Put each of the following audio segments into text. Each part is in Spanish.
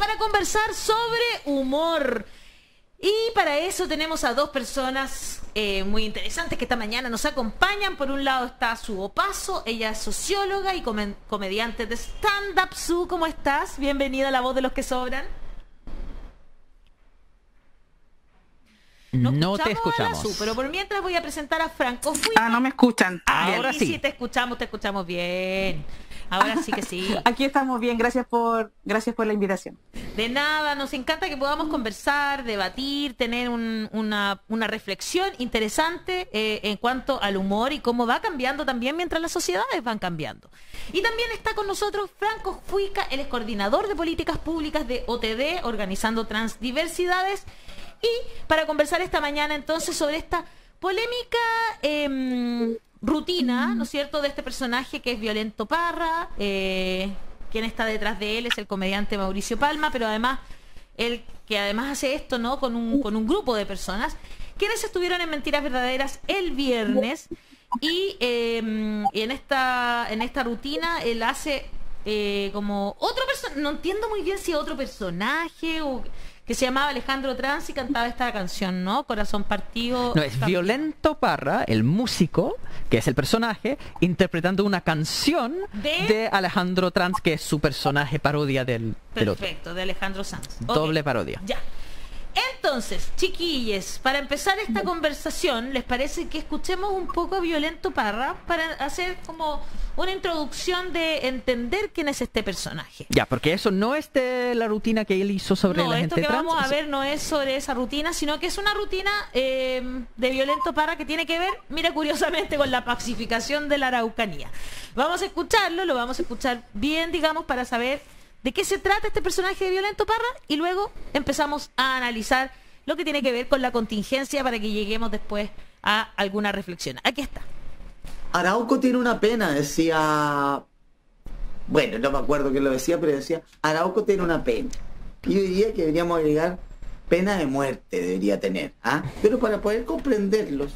para conversar sobre humor. Y para eso tenemos a dos personas muy interesantes que esta mañana nos acompañan. Por un lado está Su Opaso, ella es socióloga y comediante de stand-up. Su, ¿cómo estás? Bienvenida a La Voz de los que Sobran. No te escuchamos. Su, pero por mientras voy a presentar a Franco Fuica. No me escuchan. Ahora sí te escuchamos bien. Ahora sí que sí. Aquí estamos bien, gracias por la invitación. De nada, nos encanta que podamos conversar, debatir, tener una reflexión interesante en cuanto al humor y cómo va cambiando también mientras las sociedades van cambiando. Y también está con nosotros Franco Fuica, él es coordinador de políticas públicas de OTD, Organizando Transdiversidades, y para conversar esta mañana entonces sobre esta polémica rutina, ¿no es cierto?, de este personaje que es Violento Parra. Quien está detrás de él es el comediante Mauricio Palma, pero además él que además hace esto, ¿no?, con un grupo de personas quienes estuvieron en Mentiras Verdaderas el viernes, y en esta rutina él hace como otro personaje, no entiendo muy bien si otro personaje o que se llamaba Alejandro Trans y cantaba esta canción, ¿no? Corazón Partido. No, es Violento Parra, el músico, que es el personaje, interpretando una canción de Alejandro Trans, que es su personaje parodia del otro. Perfecto, de Alejandro Sanz. Doble parodia. Ya. Entonces, chiquilles, para empezar esta conversación, ¿les parece que escuchemos un poco a Violento Parra para hacer como una introducción de entender quién es este personaje? Ya, porque eso no es de la rutina que él hizo sobre la gente trans. No, esto que vamos a ver no es sobre esa rutina, sino que es una rutina de Violento Parra que tiene que ver, mira, curiosamente, con la pacificación de la Araucanía. Vamos a escucharlo, lo vamos a escuchar bien, digamos, para saber de qué se trata este personaje de Violento Parra, y luego empezamos a analizar lo que tiene que ver con la contingencia para que lleguemos después a alguna reflexión. Aquí está. Arauco tiene una pena, decía... Bueno, no me acuerdo quién lo decía, pero decía, Arauco tiene una pena. Y yo diría que deberíamos agregar pena de muerte, debería tener. Pero para poder comprenderlos,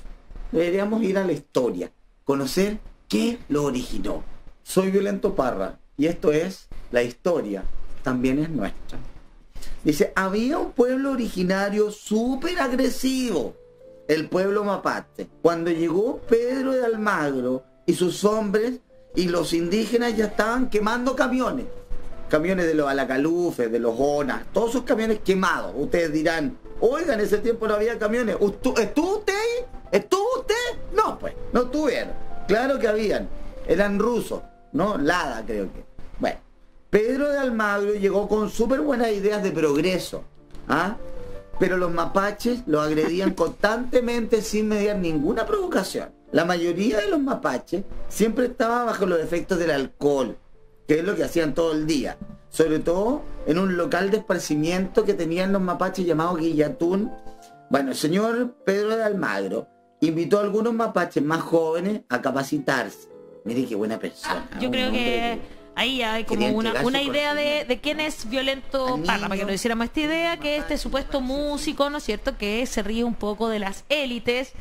deberíamos ir a la historia, conocer qué lo originó. Soy Violento Parra, y esto es la historia, también es nuestra. Dice, había un pueblo originario súper agresivo, el pueblo mapache. Cuando llegó Pedro de Almagro y sus hombres, y los indígenas ya estaban quemando camiones. Camiones de los Alacalufes, de los Onas, todos esos camiones quemados. Ustedes dirán, oigan, en ese tiempo no había camiones. ¿Estuvo usted ahí? ¿Estuvo usted? No, pues, no estuvieron. Claro que habían. Eran rusos, ¿no? Lada, creo que. Bueno, Pedro de Almagro llegó con súper buenas ideas de progreso, pero los mapaches lo agredían constantemente sin mediar ninguna provocación. La mayoría de los mapaches siempre estaba bajo los efectos del alcohol, que es lo que hacían todo el día, sobre todo en un local de esparcimiento que tenían los mapaches llamado Guillatún. Bueno, el señor Pedro de Almagro invitó a algunos mapaches más jóvenes a capacitarse. Mire qué buena persona. Yo creo que ahí hay como una idea de quién es Violento Parra, para que nos hiciéramos esta idea, que este supuesto músico, ¿no es cierto?, que se ríe un poco de las élites,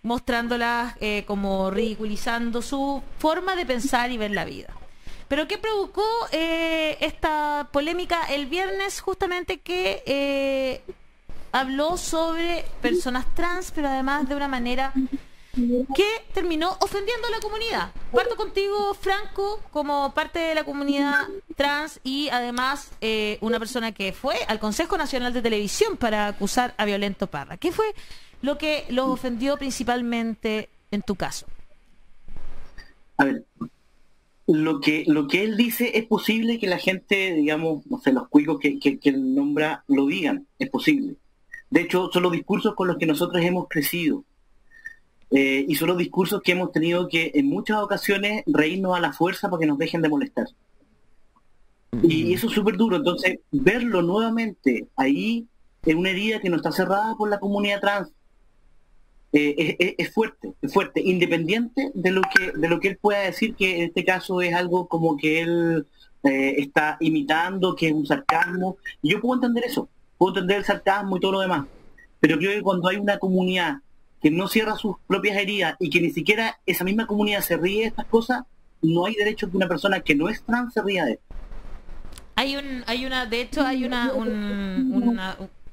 mostrándolas como ridiculizando su forma de pensar y ver la vida. Pero ¿qué provocó esta polémica el viernes? Justamente que habló sobre personas trans, pero además de una manera que terminó ofendiendo a la comunidad. Parto contigo, Franco, como parte de la comunidad trans y además una persona que fue al Consejo Nacional de Televisión para acusar a Violento Parra. ¿Qué fue lo que los ofendió principalmente en tu caso? A ver, lo que él dice, es posible que la gente, digamos, no sé, los cuicos que él nombra lo digan, es posible. De hecho, son los discursos con los que nosotros hemos crecido. Y son los discursos que hemos tenido que en muchas ocasiones reírnos a la fuerza para que nos dejen de molestar. Y eso es súper duro. Entonces, verlo nuevamente ahí en una herida que no está cerrada por la comunidad trans es fuerte, independiente de lo que él pueda decir, que en este caso es algo como que él está imitando, que es un sarcasmo. Y yo puedo entender eso, puedo entender el sarcasmo y todo lo demás, pero creo que cuando hay una comunidad que no cierra sus propias heridas y que ni siquiera esa misma comunidad se ríe de estas cosas, no hay derecho que una persona que no es trans se ría de esto. De hecho hay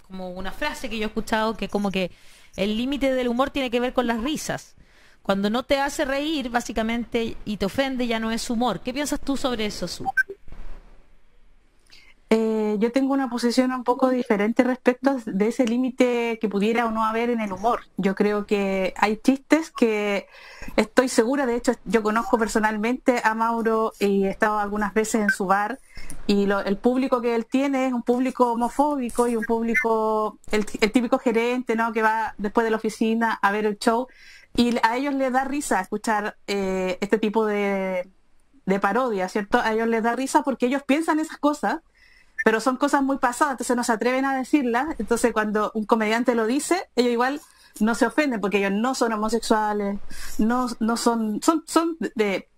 como una frase que yo he escuchado que como que el límite del humor tiene que ver con las risas. Cuando no te hace reír, básicamente, y te ofende, ya no es humor. ¿Qué piensas tú sobre eso, Su? Yo tengo una posición un poco diferente respecto de ese límite que pudiera o no haber en el humor. Yo creo que hay chistes que estoy segura, de hecho yo conozco personalmente a Mauro y he estado algunas veces en su bar, y el público que él tiene es un público homofóbico y un público, el típico gerente, ¿no?, que va después de la oficina a ver el show, y a ellos les da risa escuchar este tipo de parodia, ¿cierto? A ellos les da risa porque ellos piensan esas cosas, pero son cosas muy pasadas, entonces no se atreven a decirlas. Entonces cuando un comediante lo dice, ellos igual no se ofenden porque ellos no son homosexuales, no son de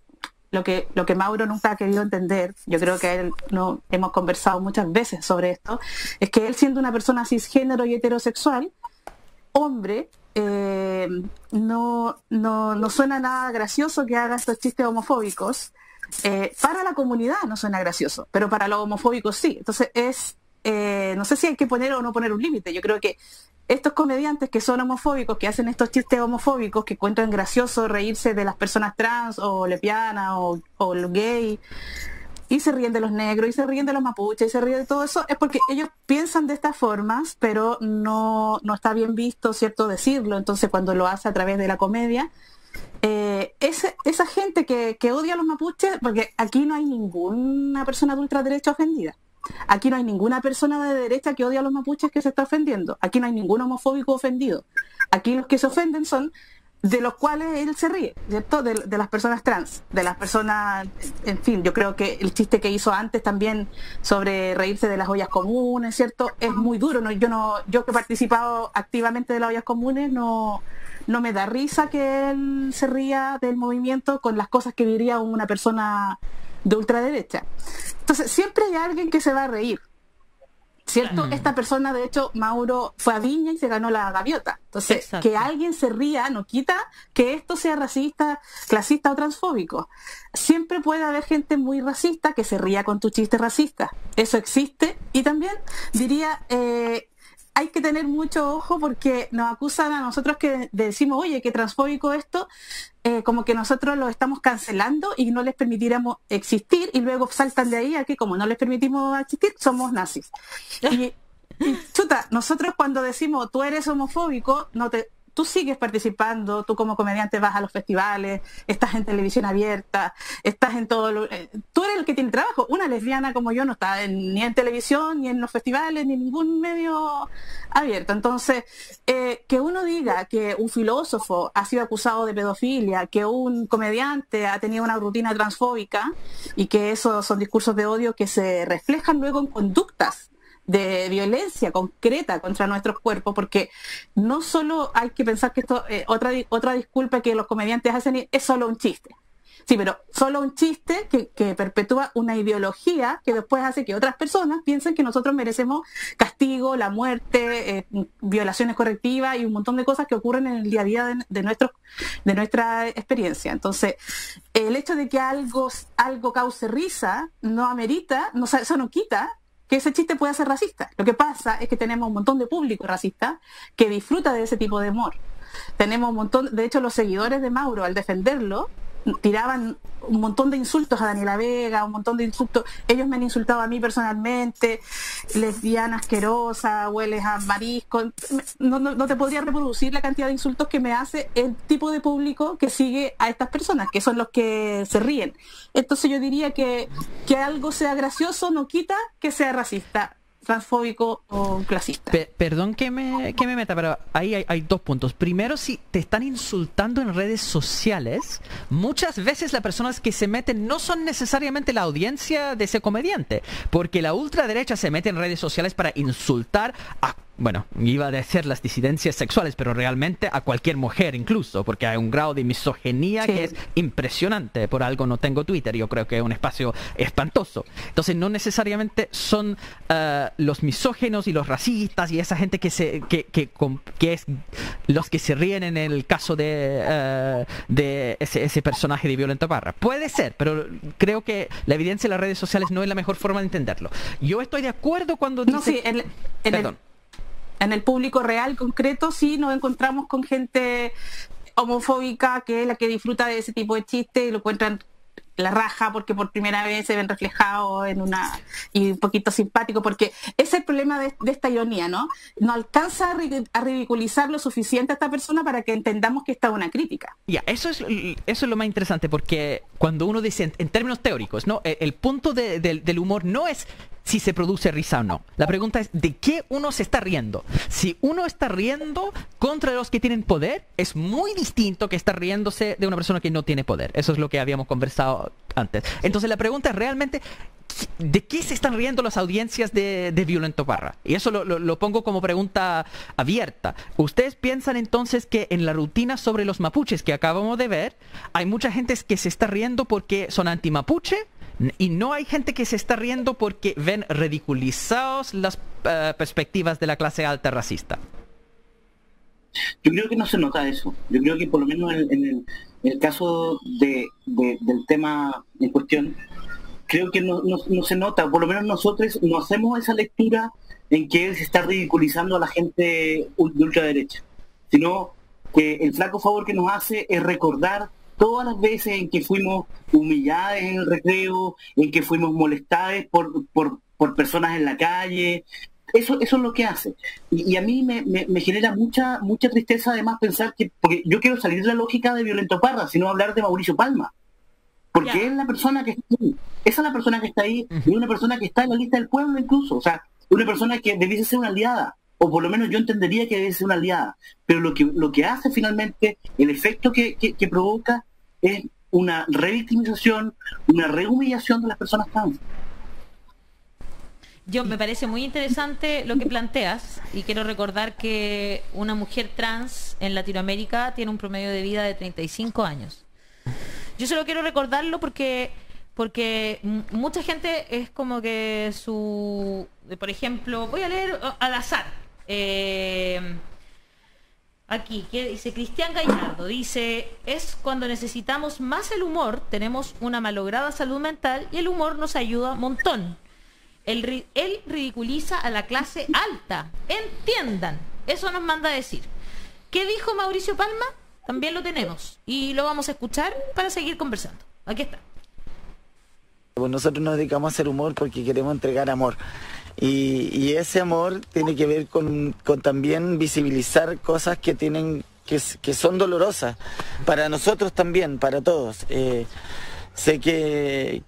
lo que Mauro nunca ha querido entender. Yo creo que él no hemos conversado muchas veces sobre esto, es que él, siendo una persona cisgénero y heterosexual, hombre, no suena nada gracioso que haga estos chistes homofóbicos. Para la comunidad no suena gracioso, pero para los homofóbicos sí. Entonces no sé si hay que poner o no poner un límite. Yo creo que estos comediantes que son homofóbicos, que hacen estos chistes homofóbicos, que encuentran gracioso reírse de las personas trans o lesbianas o gay, y se ríen de los negros, y se ríen de los mapuches, y se ríen de todo eso, es porque ellos piensan de estas formas, pero no está bien visto, ¿cierto?, decirlo. Entonces cuando lo hace a través de la comedia, esa gente que odia a los mapuches, porque aquí no hay ninguna persona de ultraderecha ofendida, aquí no hay ninguna persona de derecha que odia a los mapuches que se está ofendiendo, aquí no hay ningún homofóbico ofendido, aquí los que se ofenden son de los cuales él se ríe, ¿cierto? De las personas trans, de las personas, en fin. Yo creo que el chiste que hizo antes también sobre reírse de las ollas comunes, ¿cierto?, es muy duro. Yo que he participado activamente de las ollas comunes, no me da risa que él se ría del movimiento con las cosas que diría una persona de ultraderecha. Entonces siempre hay alguien que se va a reír, ¿cierto? Esta persona, de hecho, Mauro fue a Viña y se ganó la gaviota. Entonces, exacto, que alguien se ría no quita que esto sea racista, clasista o transfóbico. Siempre puede haber gente muy racista que se ría con tu chiste racista. Eso existe. Y también diría, hay que tener mucho ojo porque nos acusan a nosotros que decimos, oye, qué transfóbico esto, como que nosotros lo estamos cancelando y no les permitiéramos existir, y luego saltan de ahí a que como no les permitimos existir, somos nazis. Y chuta, nosotros cuando decimos tú eres homofóbico, tú sigues participando, tú como comediante vas a los festivales, estás en televisión abierta, estás en todo tú eres el que tiene trabajo. Una lesbiana como yo no está ni en televisión, ni en los festivales, ni en ningún medio abierto. Entonces, que uno diga que un filósofo ha sido acusado de pedofilia, que un comediante ha tenido una rutina transfóbica, y que esos son discursos de odio que se reflejan luego en conductas de violencia concreta contra nuestros cuerpos, porque no solo hay que pensar que esto, otra disculpa que los comediantes hacen es solo un chiste. Sí, pero solo un chiste que perpetúa una ideología que después hace que otras personas piensen que nosotros merecemos castigo, la muerte, violaciones correctivas y un montón de cosas que ocurren en el día a día de nuestra experiencia. Entonces, el hecho de que algo cause risa no amerita, eso no quita que ese chiste pueda ser racista. Lo que pasa es que tenemos un montón de público racista que disfruta de ese tipo de humor. Tenemos un montón, de hecho, los seguidores de Mauro, al defenderlo, tiraban un montón de insultos a Daniela Vega, un montón de insultos. Ellos me han insultado a mí personalmente, lesbiana asquerosa, hueles a marisco. No te podría reproducir la cantidad de insultos que me hace el tipo de público que sigue a estas personas, que son los que se ríen. Entonces yo diría que algo sea gracioso no quita que sea racista, transfóbico o clasista. Perdón que me meta, pero ahí hay dos puntos. Primero, si te están insultando en redes sociales, muchas veces las personas que se meten no son necesariamente la audiencia de ese comediante, porque la ultraderecha se mete en redes sociales para insultar a bueno, iba a decir las disidencias sexuales, pero realmente a cualquier mujer incluso, porque hay un grado de misoginia que es impresionante. Por algo no tengo Twitter, yo creo que es un espacio espantoso. Entonces no necesariamente son los misógenos y los racistas y esa gente que es los que se ríen en el caso de ese personaje de Violeta Parra. Puede ser, pero creo que la evidencia en las redes sociales no es la mejor forma de entenderlo. Yo estoy de acuerdo cuando dice... Perdón. En el público real concreto sí nos encontramos con gente homofóbica que es la que disfruta de ese tipo de chistes y lo encuentran la raja porque por primera vez se ven reflejados en y un poquito simpático, porque ese es el problema de esta ironía, ¿no? No alcanza a ridiculizar lo suficiente a esta persona para que entendamos que esta es una crítica. Eso es lo más interesante, porque cuando uno dice en términos teóricos, ¿no? El punto del humor no es si se produce risa o no. La pregunta es de qué uno se está riendo. Si uno está riendo contra los que tienen poder, es muy distinto que estar riéndose de una persona que no tiene poder. Eso es lo que habíamos conversado antes. Entonces la pregunta es realmente ¿de qué se están riendo las audiencias de Violeta Parra? Y eso lo pongo como pregunta abierta. ¿Ustedes piensan entonces que en la rutina sobre los mapuches que acabamos de ver, hay mucha gente que se está riendo porque son anti-mapuche? Y no hay gente que se está riendo porque ven ridiculizados las perspectivas de la clase alta racista. Yo creo que no se nota eso. Yo creo que por lo menos en el caso del tema en cuestión, creo que no se nota. Por lo menos nosotros no hacemos esa lectura en que él se está ridiculizando a la gente de ultraderecha, sino que el flaco favor que nos hace es recordar todas las veces en que fuimos humilladas en el recreo, en que fuimos molestadas por personas en la calle. Eso es lo que hace. Y a mí me genera mucha tristeza además pensar que, porque yo quiero salir de la lógica de Violeta Parra, sino hablar de Mauricio Palma. Porque es la persona que está ahí. Esa es la persona que está ahí, y una persona que está en la lista del pueblo incluso. O sea, una persona que debiese ser una aliada. O por lo menos yo entendería que debe ser una aliada, pero lo que hace finalmente, el efecto que provoca es una revictimización, una rehumillación de las personas trans. Me parece muy interesante lo que planteas y quiero recordar que una mujer trans en Latinoamérica tiene un promedio de vida de 35 años. Yo solo quiero recordarlo porque mucha gente es como que por ejemplo, voy a leer al azar. Aquí, que dice Cristian Gallardo, dice, es cuando necesitamos más el humor, tenemos una malograda salud mental y el humor nos ayuda un montón. Él ridiculiza a la clase alta, entiendan, eso nos manda a decir. ¿Qué dijo Mauricio Palma? También lo tenemos y lo vamos a escuchar para seguir conversando. Aquí está. Pues nosotros nos dedicamos a hacer humor porque queremos entregar amor. Y ese amor tiene que ver con también visibilizar cosas que son dolorosas para nosotros también, para todos. Sé que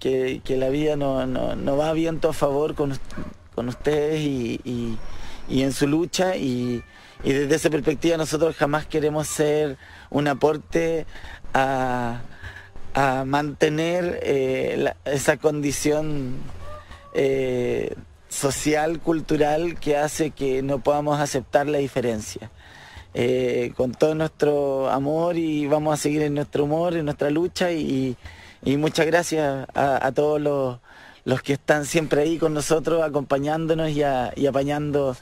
la vida no va viento a favor con ustedes y en su lucha y desde esa perspectiva nosotros jamás queremos ser un aporte a mantener esa condición social, cultural, que hace que no podamos aceptar la diferencia. Con todo nuestro amor y vamos a seguir en nuestro humor, en nuestra lucha y muchas gracias a todos los que están siempre ahí con nosotros, acompañándonos y apañando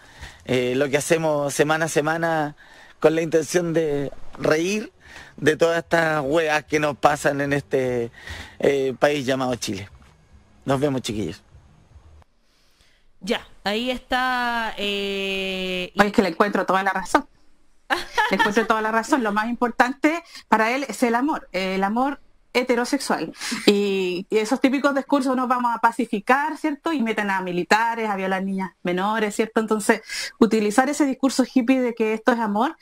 lo que hacemos semana a semana con la intención de reír de todas estas weas que nos pasan en este país llamado Chile. Nos vemos, chiquillos. Ya, ahí está. Oye, es que le encuentro toda la razón. Le encuentro toda la razón. Lo más importante para él es el amor heterosexual. Y esos típicos discursos nos vamos a pacificar, ¿cierto? Y meten a militares, a violar niñas menores, ¿cierto? Entonces, utilizar ese discurso hippie de que esto es amor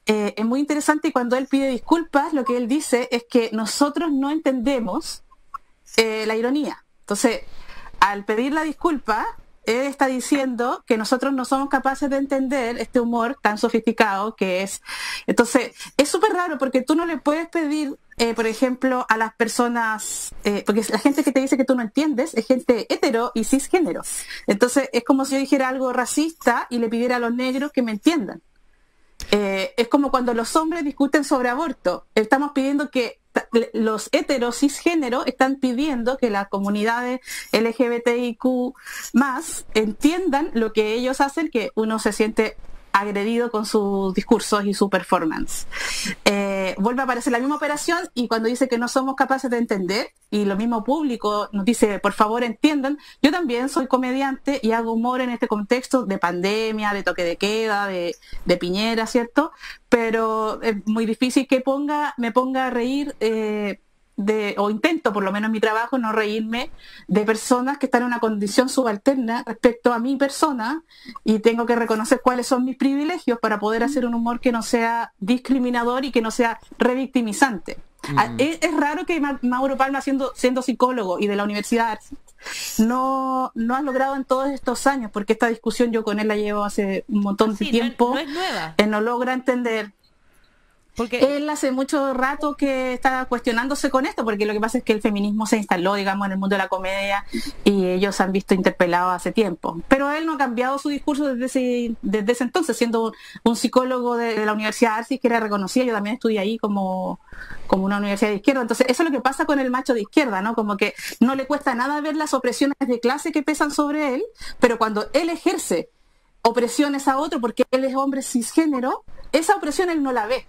es muy interesante. Y cuando él pide disculpas, lo que él dice es que nosotros no entendemos la ironía. Entonces, al pedir la disculpa, él está diciendo que nosotros no somos capaces de entender este humor tan sofisticado que es. Entonces, es súper raro porque tú no le puedes pedir por ejemplo, a las personas, porque la gente que te dice que tú no entiendes es gente hetero y cisgénero. Entonces es como si yo dijera algo racista y le pidiera a los negros que me entiendan. Es como cuando los hombres discuten sobre aborto. Estamos pidiendo que los heteros cisgénero están pidiendo que las comunidades LGBTIQ más entiendan lo que ellos hacen, que uno se siente agredido con sus discursos y su performance. Vuelve a aparecer la misma operación y cuando dice que no somos capaces de entender y lo mismo público nos dice por favor entiendan, yo también soy comediante y hago humor en este contexto de pandemia, de toque de queda, de Piñera, ¿cierto? Pero es muy difícil que me ponga a reír o intento, por lo menos en mi trabajo, no reírme de personas que están en una condición subalterna respecto a mi persona y tengo que reconocer cuáles son mis privilegios para poder hacer un humor que no sea discriminador y que no sea revictimizante. Es raro que Mauro Palma, siendo psicólogo y de la universidad, no ha logrado en todos estos años, porque esta discusión yo con él la llevo hace un montón de tiempo, no es nueva. No logra entender. Porque él hace mucho rato que está cuestionándose con esto, porque lo que pasa es que el feminismo se instaló, digamos, en el mundo de la comedia y ellos se han visto interpelados hace tiempo. Pero él no ha cambiado su discurso desde ese entonces, siendo un psicólogo de la Universidad Arcis, que era reconocida. Yo también estudié ahí como una universidad de izquierda. Entonces eso es lo que pasa con el macho de izquierda, ¿no? Como que no le cuesta nada ver las opresiones de clase que pesan sobre él, pero cuando él ejerce opresiones a otro, porque él es hombre cisgénero, esa opresión él no la ve.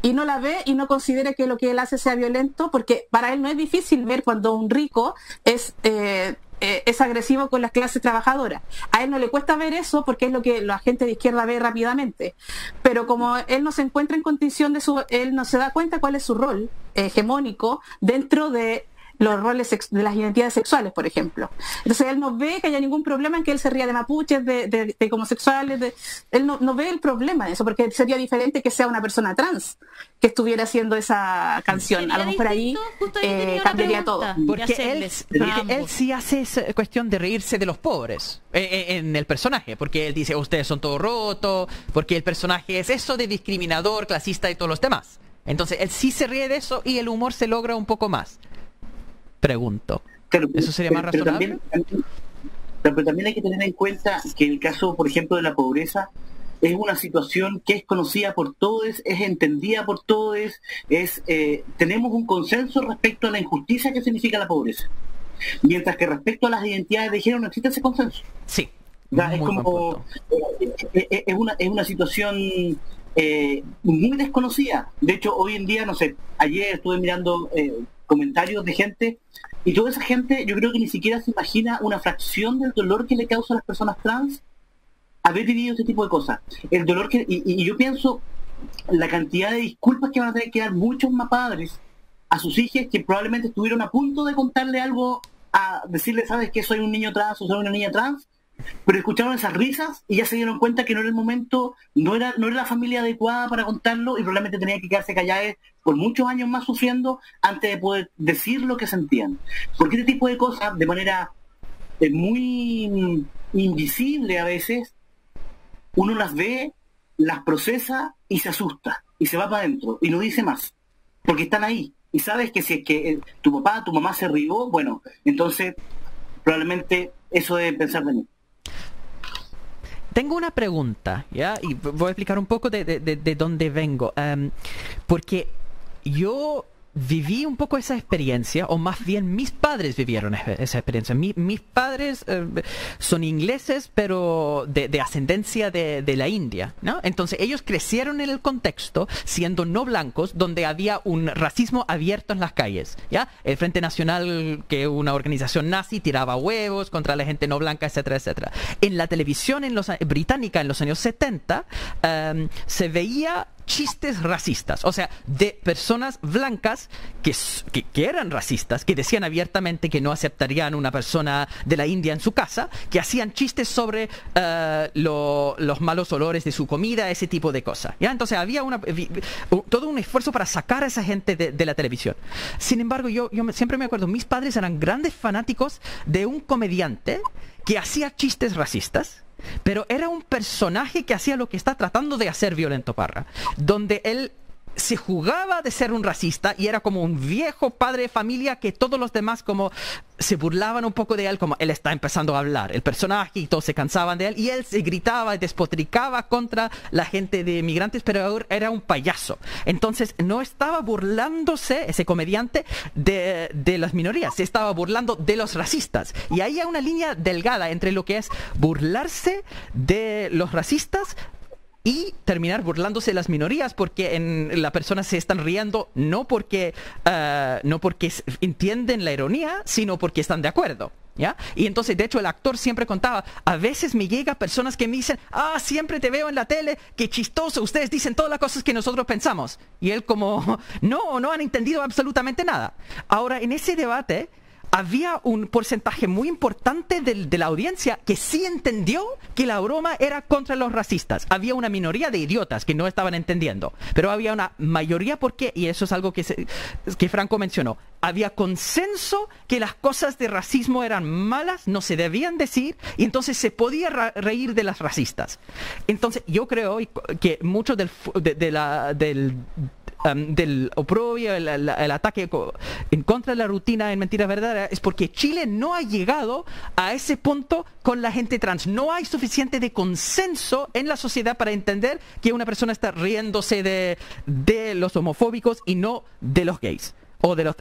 Y no la ve y no considera que lo que él hace sea violento, porque para él no es difícil ver cuando un rico es agresivo con las clases trabajadoras. A él no le cuesta ver eso porque es lo que la gente de izquierda ve rápidamente. Pero como él no se encuentra en condición él no se da cuenta cuál es su rol hegemónico dentro de los roles de las identidades sexuales, por ejemplo. Entonces él no ve que haya ningún problema en que él se ría de mapuches, de homosexuales, él no ve el problema en eso, porque sería diferente que sea una persona trans que estuviera haciendo esa canción. A lo mejor ahí cambiaría todo. Porque él sí hace esa cuestión de reírse de los pobres en el personaje, porque él dice, ustedes son todo rotos, porque el personaje es eso de discriminador, clasista y todos los demás. Entonces él sí se ríe de eso y el humor se logra un poco más. Pregunto. ¿Eso sería más razonable? Pero también hay que tener en cuenta que el caso, por ejemplo, de la pobreza es una situación que es conocida por todos, es entendida por todos, tenemos un consenso respecto a la injusticia que significa la pobreza. Mientras que respecto a las identidades de género no existe ese consenso. Sí. Es como es una situación muy desconocida. De hecho, hoy en día, no sé, ayer estuve mirando comentarios de gente y toda esa gente yo creo que ni siquiera se imagina una fracción del dolor que le causa a las personas trans haber vivido este tipo de cosas. El dolor y yo pienso la cantidad de disculpas que van a tener que dar muchos más padres a sus hijas que probablemente estuvieron a punto de contarle algo, a decirle, sabes que soy un niño trans o soy una niña trans, pero escucharon esas risas y ya se dieron cuenta que no era el momento, no era la familia adecuada para contarlo y probablemente tenían que quedarse calladas por muchos años más sufriendo antes de poder decir lo que sentían. Porque este tipo de cosas, de manera muy invisible a veces, uno las ve, las procesa y se asusta y se va para adentro y no dice más, porque están ahí y sabes que si es que tu papá, tu mamá se rió, bueno, entonces probablemente eso debe pensar de mí. Tengo una pregunta, ¿ya? Y voy a explicar un poco de dónde vengo. Porque yo viví un poco esa experiencia, o más bien mis padres vivieron esa experiencia. Mis padres son ingleses, pero de ascendencia de la India, ¿no? Entonces ellos crecieron en el contexto, siendo no blancos, donde había un racismo abierto en las calles, ¿ya? El Frente Nacional, que es una organización nazi, tiraba huevos contra la gente no blanca, etcétera, etcétera. En la televisión británica en los años 70 se veía chistes racistas, o sea, de personas blancas que eran racistas, que decían abiertamente que no aceptarían una persona de la India en su casa, que hacían chistes sobre los malos olores de su comida, ese tipo de cosas, ¿ya? Entonces había todo un esfuerzo para sacar a esa gente de la televisión. Sin embargo, yo siempre me acuerdo, mis padres eran grandes fanáticos de un comediante que hacía chistes racistas, pero era un personaje que hacía lo que está tratando de hacer Violento Parra, donde él se jugaba de ser un racista y era como un viejo padre de familia que todos los demás como se burlaban un poco de él, como él está empezando a hablar, el personaje, y todos se cansaban de él, y él se gritaba y despotricaba contra la gente de migrantes, pero era un payaso. Entonces no estaba burlándose, ese comediante, de las minorías, se estaba burlando de los racistas. Y ahí hay una línea delgada entre lo que es burlarse de los racistas y terminar burlándose de las minorías, porque las personas se están riendo no porque entienden la ironía, sino porque están de acuerdo, ¿ya? Y entonces, de hecho, el actor siempre contaba, a veces me llega personas que me dicen, siempre te veo en la tele, qué chistoso, ustedes dicen todas las cosas que nosotros pensamos. Y él como, no han entendido absolutamente nada. Ahora, en ese debate había un porcentaje muy importante de la audiencia que sí entendió que la broma era contra los racistas. Había una minoría de idiotas que no estaban entendiendo, pero había una mayoría, porque, y eso es algo que Franco mencionó, había consenso que las cosas de racismo eran malas, no se debían decir, y entonces se podía reír de las racistas. Entonces yo creo que mucho del oprobio, el ataque en contra de la rutina en Mentiras Verdaderas, es porque Chile no ha llegado a ese punto con la gente trans. No hay suficiente de consenso en la sociedad para entender que una persona está riéndose de los homofóbicos y no de los gays o de los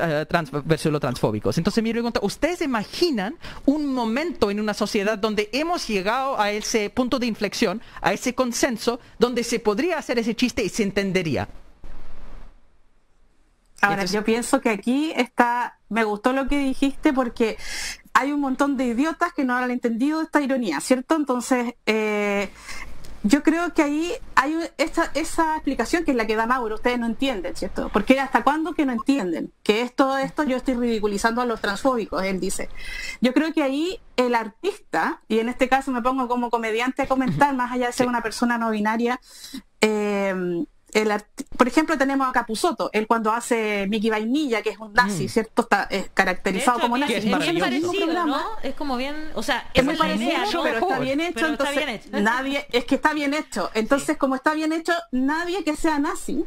versus los transfóbicos. Entonces mi pregunta, ¿ustedes imaginan un momento en una sociedad donde hemos llegado a ese punto de inflexión, a ese consenso, donde se podría hacer ese chiste y se entendería? Ahora, yo pienso que aquí me gustó lo que dijiste, porque hay un montón de idiotas que no han entendido esta ironía, ¿cierto? Entonces, yo creo que ahí hay esa explicación que es la que da Mauro, ustedes no entienden, ¿cierto? Porque ¿hasta cuándo que no entienden? Que esto yo estoy ridiculizando a los transfóbicos, él dice. Yo creo que ahí el artista, y en este caso me pongo como comediante a comentar, más allá de ser una persona no binaria, por ejemplo, tenemos a Capusotto, él cuando hace Mickey Vainilla, que es un nazi, ¿cierto? Está caracterizado como nazi. Es muy parecido, ¿no? Es como bien, o sea, es muy parecido, pero está bien hecho, entonces nadie, es que está bien hecho. Entonces, como está bien hecho, nadie que sea nazi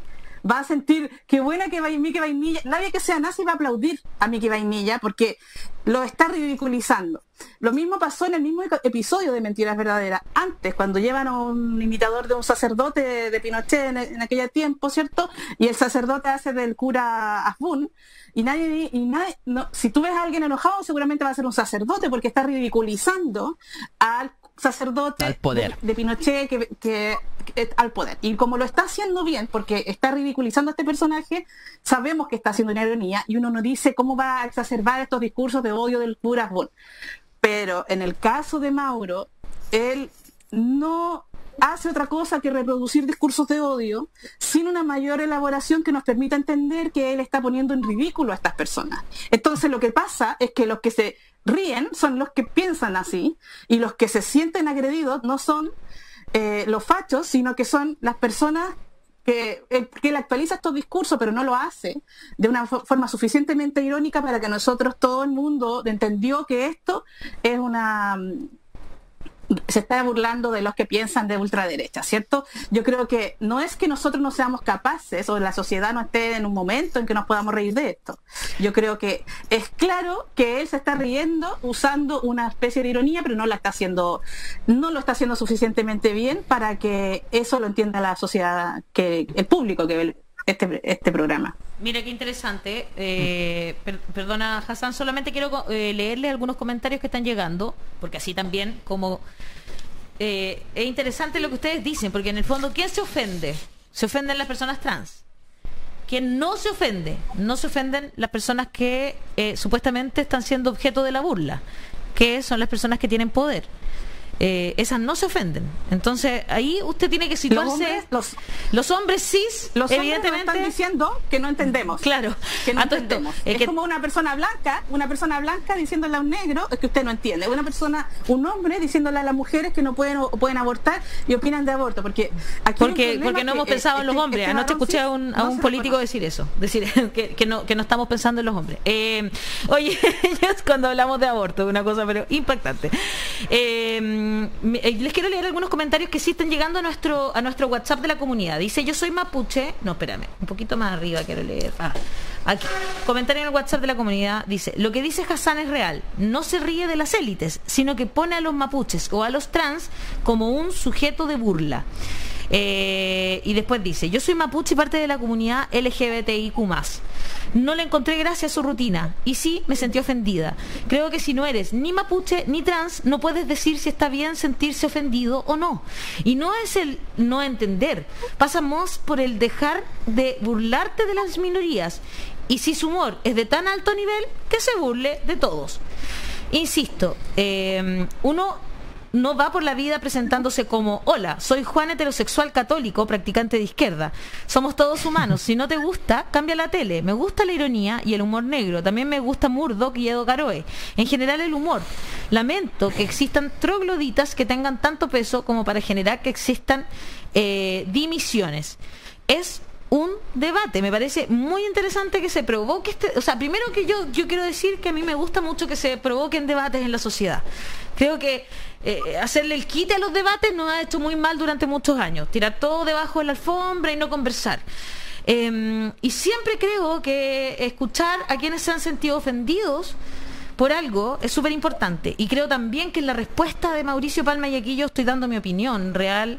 va a sentir qué buena que Mickey Vainilla, nadie que sea nazi va a aplaudir a Mickey Vainilla porque lo está ridiculizando. Lo mismo pasó en el mismo episodio de Mentiras Verdaderas. Antes, cuando llevan a un imitador de un sacerdote de Pinochet en aquel tiempo, ¿cierto? Y el sacerdote hace del cura Asbun, y nadie si tú ves a alguien enojado, seguramente va a ser un sacerdote, porque está ridiculizando al sacerdote al poder de Pinochet que al poder. Y como lo está haciendo bien, porque está ridiculizando a este personaje, sabemos que está haciendo una ironía, y uno no dice cómo va a exacerbar estos discursos de odio del cura Asbun. Pero en el caso de Mauro, él no hace otra cosa que reproducir discursos de odio sin una mayor elaboración que nos permita entender que él está poniendo en ridículo a estas personas. Entonces lo que pasa es que los que se ríen son los que piensan así, y los que se sienten agredidos no son los fachos, sino que son las personas que él actualiza estos discursos, pero no lo hace de una forma suficientemente irónica para que nosotros, todo el mundo, entendió que esto es se está burlando de los que piensan de ultraderecha, ¿cierto? Yo creo que no es que nosotros no seamos capaces o la sociedad no esté en un momento en que nos podamos reír de esto. Yo creo que es claro que él se está riendo usando una especie de ironía, pero no lo está haciendo suficientemente bien para que eso lo entienda la sociedad, que el público que ve este programa. Mira qué interesante. Perdona, Hassan, solamente quiero leerle algunos comentarios que están llegando, porque así también como es interesante lo que ustedes dicen, porque en el fondo, ¿quién se ofende? Se ofenden las personas trans. ¿Quién no se ofende? No se ofenden las personas que supuestamente están siendo objeto de la burla, que son las personas que tienen poder. Esas no se ofenden. Entonces ahí usted tiene que situarse. Los hombres cis, los evidentemente hombres están diciendo que no entendemos. Claro, que no entendemos. Es como una persona blanca diciéndole a un negro es que usted no entiende. Un hombre diciéndole a las mujeres que no pueden abortar y opinan de aborto, porque no hemos pensado en los hombres. Anoche escuché a un político decir eso, que no estamos pensando en los hombres. Oye, cuando hablamos de aborto, una cosa pero impactante. Les quiero leer algunos comentarios que sí están llegando a nuestro WhatsApp de la comunidad. Dice, yo soy mapuche. No, espérame, un poquito más arriba quiero leer. Aquí. Comentario en el WhatsApp de la comunidad. Dice, lo que dice Hassan es real. No se ríe de las élites, sino que pone a los mapuches o a los trans como un sujeto de burla. Y después dice, yo soy mapuche y parte de la comunidad LGBTIQ+. No le encontré gracia a su rutina y sí me sentí ofendida. Creo que si no eres ni mapuche ni trans, no puedes decir si está bien sentirse ofendido o no. Y no es el no entender, pasamos por el dejar de burlarte de las minorías. Y si su humor es de tan alto nivel, que se burle de todos. Insisto, uno no va por la vida presentándose como, hola, soy Juan heterosexual católico, practicante de izquierda. Somos todos humanos. Si no te gusta, cambia la tele. Me gusta la ironía y el humor negro. También me gusta Murdoch y Edo Caroe. En general el humor. Lamento que existan trogloditas que tengan tanto peso como para generar que existan dimisiones. Es un debate. Me parece muy interesante que se provoque o sea, primero que yo quiero decir que a mí me gusta mucho que se provoquen debates en la sociedad. Creo que hacerle el quite a los debates nos ha hecho muy mal durante muchos años. Tirar todo debajo de la alfombra y no conversar. Y siempre creo que escuchar a quienes se han sentido ofendidos por algo es súper importante. Y creo también que en la respuesta de Mauricio Palma, y aquí yo estoy dando mi opinión real,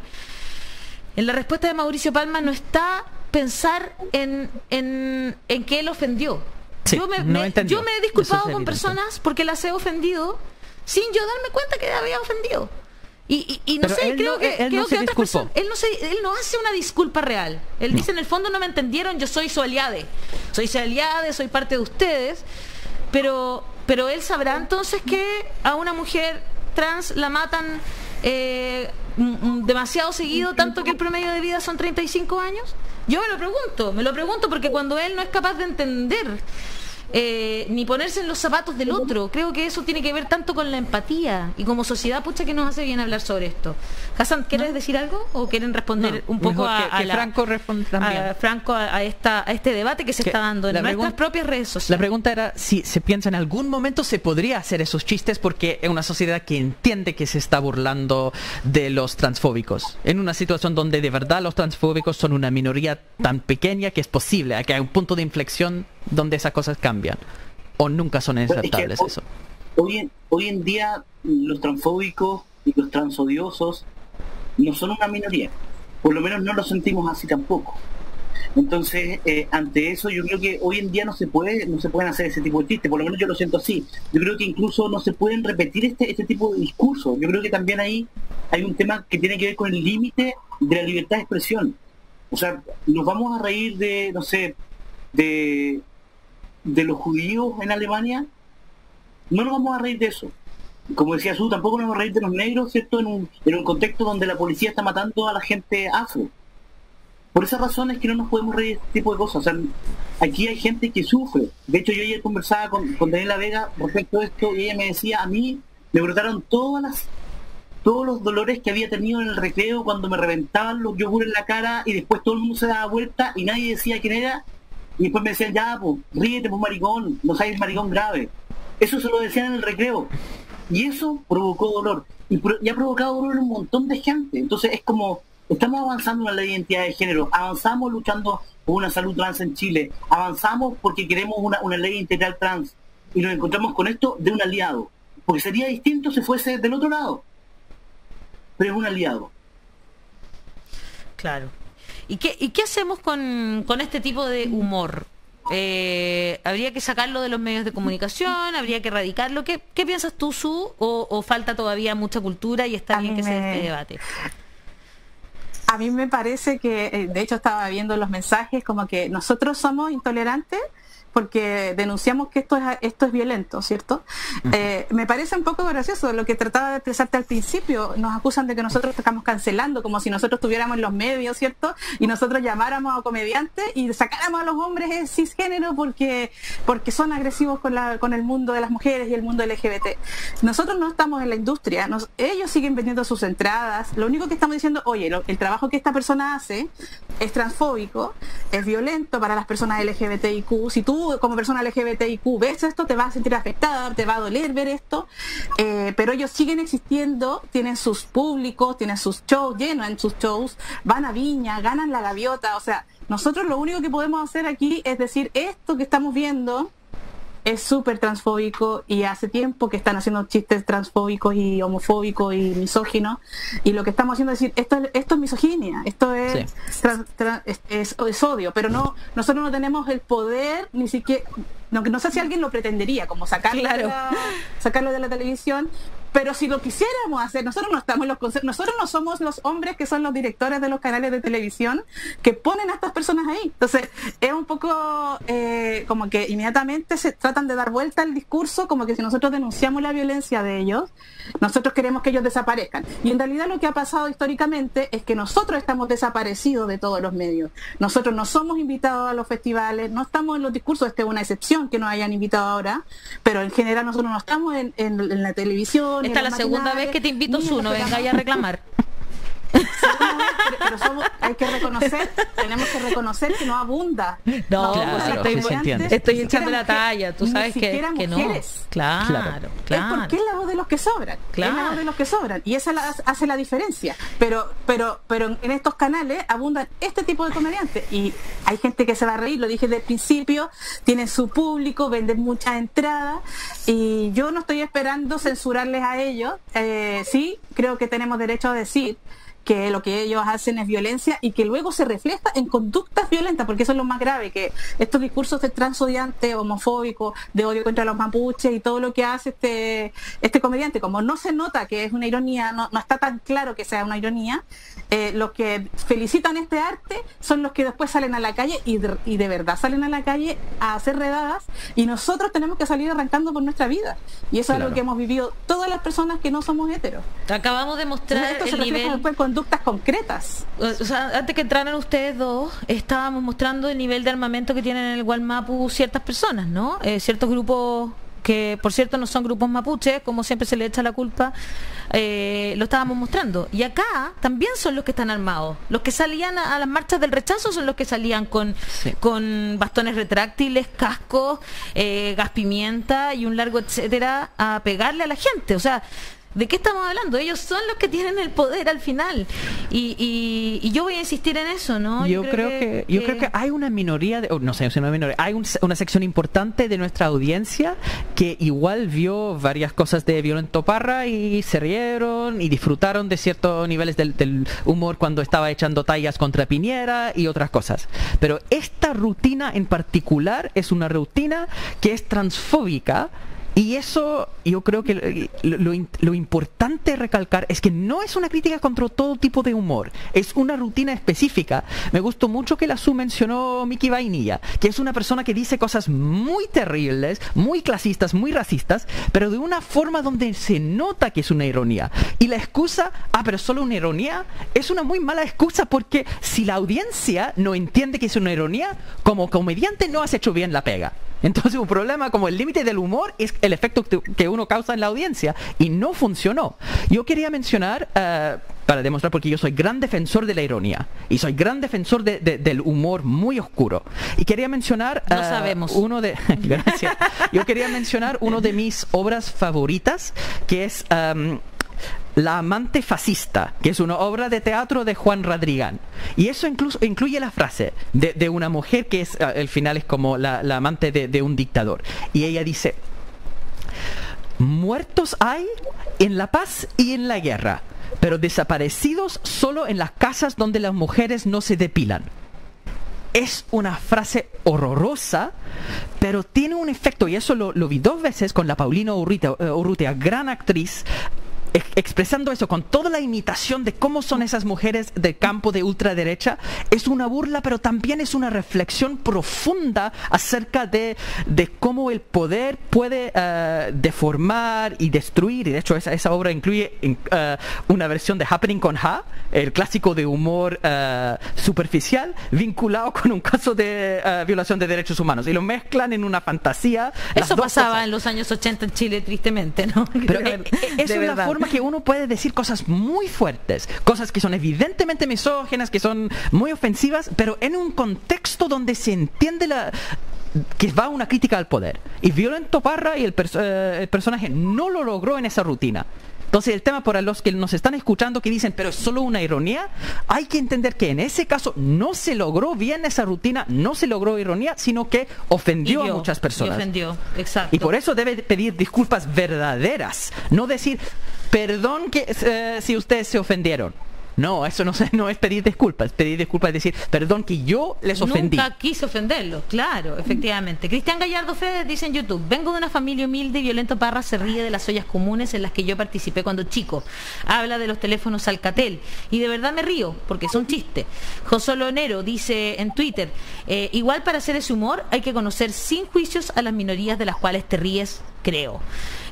en la respuesta de Mauricio Palma no está pensar en que él ofendió. Sí, yo me he disculpado con personas porque las he ofendido sin yo darme cuenta que había ofendido. Y no sé, creo que otras personas, él no hace una disculpa real. Él dice, en el fondo no me entendieron, yo soy su aliade. Soy su aliade, soy parte de ustedes. Pero él sabrá entonces que a una mujer trans la matan demasiado seguido, tanto que el promedio de vida son 35 años. Yo me lo pregunto porque cuando él no es capaz de entender ni ponerse en los zapatos del otro, creo que eso tiene que ver tanto con la empatía y como sociedad, pucha, que nos hace bien hablar sobre esto. Hassan, ¿quieres decir algo o quieren responder un poco Franco responde también. Franco a este debate que se está dando en nuestras propias redes sociales? La pregunta era si se piensa en algún momento se podría hacer esos chistes porque es una sociedad que entiende que se está burlando de los transfóbicos, en una situación donde de verdad los transfóbicos son una minoría tan pequeña que es posible que hay un punto de inflexión donde esas cosas cambian, o nunca son inaceptables. Eso. Hoy en día los transfóbicos y los transodiosos no son una minoría, por lo menos no lo sentimos así tampoco. Entonces, ante eso yo creo que hoy en día no se pueden hacer ese tipo de chistes, por lo menos yo lo siento así. Yo creo que incluso no se pueden repetir este tipo de discursos. Yo creo que también ahí hay un tema que tiene que ver con el límite de la libertad de expresión. O sea, nos vamos a reír de, no sé, de los judíos en Alemania, no nos vamos a reír de eso. Como decía Su, tampoco nos vamos a reír de los negros, ¿cierto? En un contexto donde la policía está matando a la gente afro. Por esas razones que no nos podemos reír de este tipo de cosas. O sea, aquí hay gente que sufre. De hecho, yo ayer conversaba con Daniela Vega respecto a esto y ella me decía, a mí me brotaron todos los dolores que había tenido en el recreo cuando me reventaban los yogures en la cara y después todo el mundo se daba vuelta y nadie decía quién era. Y después me decían, ya, pues, ríete, pues, maricón, no sabes, maricón grave. Eso se lo decían en el recreo. Y eso provocó dolor. Y ha provocado dolor en un montón de gente. Entonces es como, estamos avanzando en la identidad de género, avanzamos luchando por una salud trans en Chile, avanzamos porque queremos una ley integral trans, y nos encontramos con esto de un aliado. Porque sería distinto si fuese del otro lado. Pero es un aliado. Claro. ¿Y qué hacemos con este tipo de humor? ¿Habría que sacarlo de los medios de comunicación? ¿Habría que erradicarlo? ¿Qué piensas tú, Su? ¿O falta todavía mucha cultura y está bien que se dé este debate? A mí me parece que, de hecho estaba viendo los mensajes, como que nosotros somos intolerantes porque denunciamos que esto es violento, ¿cierto? Me parece un poco gracioso lo que trataba de expresarte al principio. Nos acusan de que nosotros estamos cancelando, como si nosotros estuviéramos en los medios, ¿cierto? Y nosotros llamáramos a comediantes y sacáramos a los hombres cisgénero porque son agresivos con el mundo de las mujeres y el mundo LGBT. Nosotros no estamos en la industria, ellos siguen vendiendo sus entradas. Lo único que estamos diciendo, oye, el trabajo que esta persona hace es transfóbico, es violento para las personas LGBTIQ. Si tú como persona LGBTIQ ves esto, te vas a sentir afectada, te va a doler ver esto, pero ellos siguen existiendo, tienen sus públicos, tienen sus shows, llenan sus shows, van a Viña, ganan la gaviota. O sea, nosotros lo único que podemos hacer aquí es decir, esto que estamos viendo es súper transfóbico y hace tiempo que están haciendo chistes transfóbicos y homofóbicos y misóginos, y lo que estamos haciendo es decir, esto es misoginia, esto es, es odio, pero no, nosotros no tenemos el poder ni siquiera, no sé si alguien lo pretendería, como sacarlo de la televisión, pero si lo quisiéramos hacer, nosotros no estamos en los consejos, nosotros no somos los hombres que son los directores de los canales de televisión que ponen a estas personas ahí. Entonces es un poco como que inmediatamente se tratan de dar vuelta al discurso, como que si nosotros denunciamos la violencia de ellos, nosotros queremos que ellos desaparezcan. Y en realidad lo que ha pasado históricamente es que nosotros estamos desaparecidos de todos los medios. Nosotros no somos invitados a los festivales, no estamos en los discursos, esta es una excepción que nos hayan invitado ahora, pero en general nosotros no estamos en la televisión. Esta es la segunda vez que te invito, Su, no vengáis a reclamar. Pero hay que reconocer, tenemos que reconocer que no abunda. No, claro, estoy echando la talla, tú sabes que no. Claro. Es porque es la voz de los que sobran. Claro. Es la voz de los que sobran. Y esa hace la diferencia. Pero en estos canales abundan este tipo de comediantes. Y hay gente que se va a reír, lo dije desde el principio, tienen su público, venden muchas entradas. Y yo no estoy esperando censurarles a ellos. Sí, creo que tenemos derecho a decir que lo que ellos hacen es violencia y que luego se refleja en conductas violentas, porque eso es lo más grave, que estos discursos de transodiante, homofóbico, de odio contra los mapuches y todo lo que hace este comediante, como no se nota que es una ironía, no está tan claro que sea una ironía, los que felicitan este arte son los que después salen a la calle y de verdad salen a la calle a hacer redadas, y nosotros tenemos que salir arrancando por nuestra vida, y eso es algo que hemos vivido todas las personas que no somos heteros. Acabamos de mostrar el nivel de conductas concretas. O sea, antes que entraran ustedes dos, estábamos mostrando el nivel de armamento que tienen en el Gualmapu ciertas personas, ¿no? Ciertos grupos que, por cierto, no son grupos mapuches, como siempre se le echa la culpa, lo estábamos mostrando. Y acá también son los que están armados. Los que salían a las marchas del rechazo son los que salían con bastones retráctiles, cascos, gas pimienta y un largo etcétera a pegarle a la gente. O sea, ¿de qué estamos hablando? Ellos son los que tienen el poder al final. Y yo voy a insistir en eso, ¿no? Yo creo que hay una minoría, no sé, una minoría, hay una sección importante de nuestra audiencia que igual vio varias cosas de Violento Parra y se rieron y disfrutaron de ciertos niveles del humor cuando estaba echando tallas contra Piñera y otras cosas. Pero esta rutina en particular es una rutina que es transfóbica. Y eso, yo creo que lo importante recalcar es que no es una crítica contra todo tipo de humor, es una rutina específica. Me gustó mucho que la Su mencionó Mickey Vainilla, que es una persona que dice cosas muy terribles, muy clasistas, muy racistas, pero de una forma donde se nota que es una ironía. Y la excusa, pero solo una ironía, es una muy mala excusa, porque si la audiencia no entiende que es una ironía, como comediante no has hecho bien la pega. Entonces un problema como el límite del humor es el efecto que uno causa en la audiencia, y no funcionó. Yo quería mencionar, para demostrar, porque yo soy gran defensor de la ironía y soy gran defensor del humor muy oscuro, y quería mencionar no sabemos gracias. Yo quería mencionar uno de mis obras favoritas, que es La amante fascista, que es una obra de teatro de Juan Radrigán. Y eso incluye la frase de una mujer que es, al final es como la amante de un dictador. Y ella dice: muertos hay en la paz y en la guerra, pero desaparecidos solo en las casas donde las mujeres no se depilan. Es una frase horrorosa, pero tiene un efecto, y eso lo vi 2 veces con la Paulina Urrutia, gran actriz, expresando eso con toda la imitación de cómo son esas mujeres del campo de ultraderecha. Es una burla, pero también es una reflexión profunda acerca de cómo el poder puede deformar y destruir. Y de hecho esa obra incluye una versión de Happening con Ha, el clásico de humor superficial, vinculado con un caso de violación de derechos humanos, y lo mezclan en una fantasía. Eso pasaba en los años 80 en Chile, tristemente, ¿no? Pero es una forma forma que uno puede decir cosas muy fuertes, cosas que son evidentemente misóginas, que son muy ofensivas, pero en un contexto donde se entiende que va una crítica al poder. Y Violento Parra y el personaje no lo logró en esa rutina. Entonces el tema para los que nos están escuchando que dicen, pero es solo una ironía, hay que entender que en ese caso no se logró bien esa rutina, no se logró ironía, sino que ofendió a muchas personas. Exacto. Y por eso debe pedir disculpas verdaderas, no decir, perdón que si ustedes se ofendieron. No, eso no es pedir disculpas. Pedir disculpas es decir, perdón que yo les ofendí. Nunca quise ofenderlo, claro, efectivamente. Cristian Gallardo Fede dice en YouTube: vengo de una familia humilde y Violento Parra se ríe de las ollas comunes en las que yo participé cuando chico. Habla de los teléfonos Alcatel y de verdad me río porque es un chiste. José Lonero dice en Twitter: igual para hacer ese humor hay que conocer sin juicios a las minorías de las cuales te ríes, creo.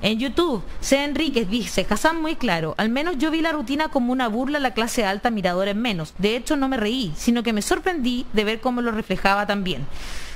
En YouTube, C. Enríquez dice: Hassan, muy claro, al menos yo vi la rutina como una burla a la clase alta miradora en menos. De hecho no me reí, sino que me sorprendí de ver cómo lo reflejaba también.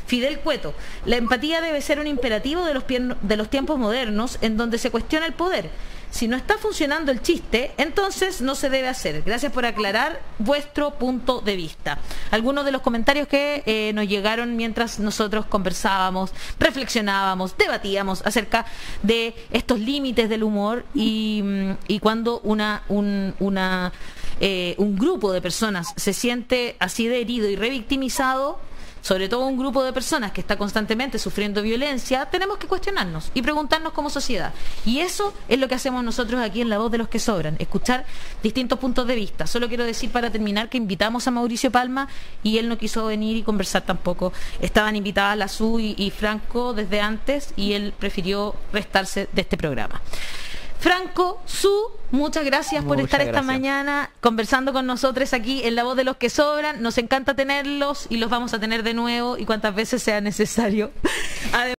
Fidel Cueto: la empatía debe ser un imperativo de los tiempos modernos en donde se cuestiona el poder. Si no está funcionando el chiste, entonces no se debe hacer. Gracias por aclarar vuestro punto de vista. Algunos de los comentarios que nos llegaron mientras nosotros conversábamos, reflexionábamos, debatíamos acerca de estos límites del humor y cuando un grupo de personas se siente así de herido y revictimizado, sobre todo un grupo de personas que está constantemente sufriendo violencia, tenemos que cuestionarnos y preguntarnos como sociedad. Y eso es lo que hacemos nosotros aquí en La Voz de los que Sobran, escuchar distintos puntos de vista. Solo quiero decir para terminar que invitamos a Mauricio Palma y él no quiso venir y conversar tampoco. Estaban invitadas la Su y Franco desde antes y él prefirió restarse de este programa. Franco, Su, muchas gracias por estar esta mañana conversando con nosotros aquí en La Voz de los que Sobran. Nos encanta tenerlos y los vamos a tener de nuevo y cuantas veces sea necesario. Además,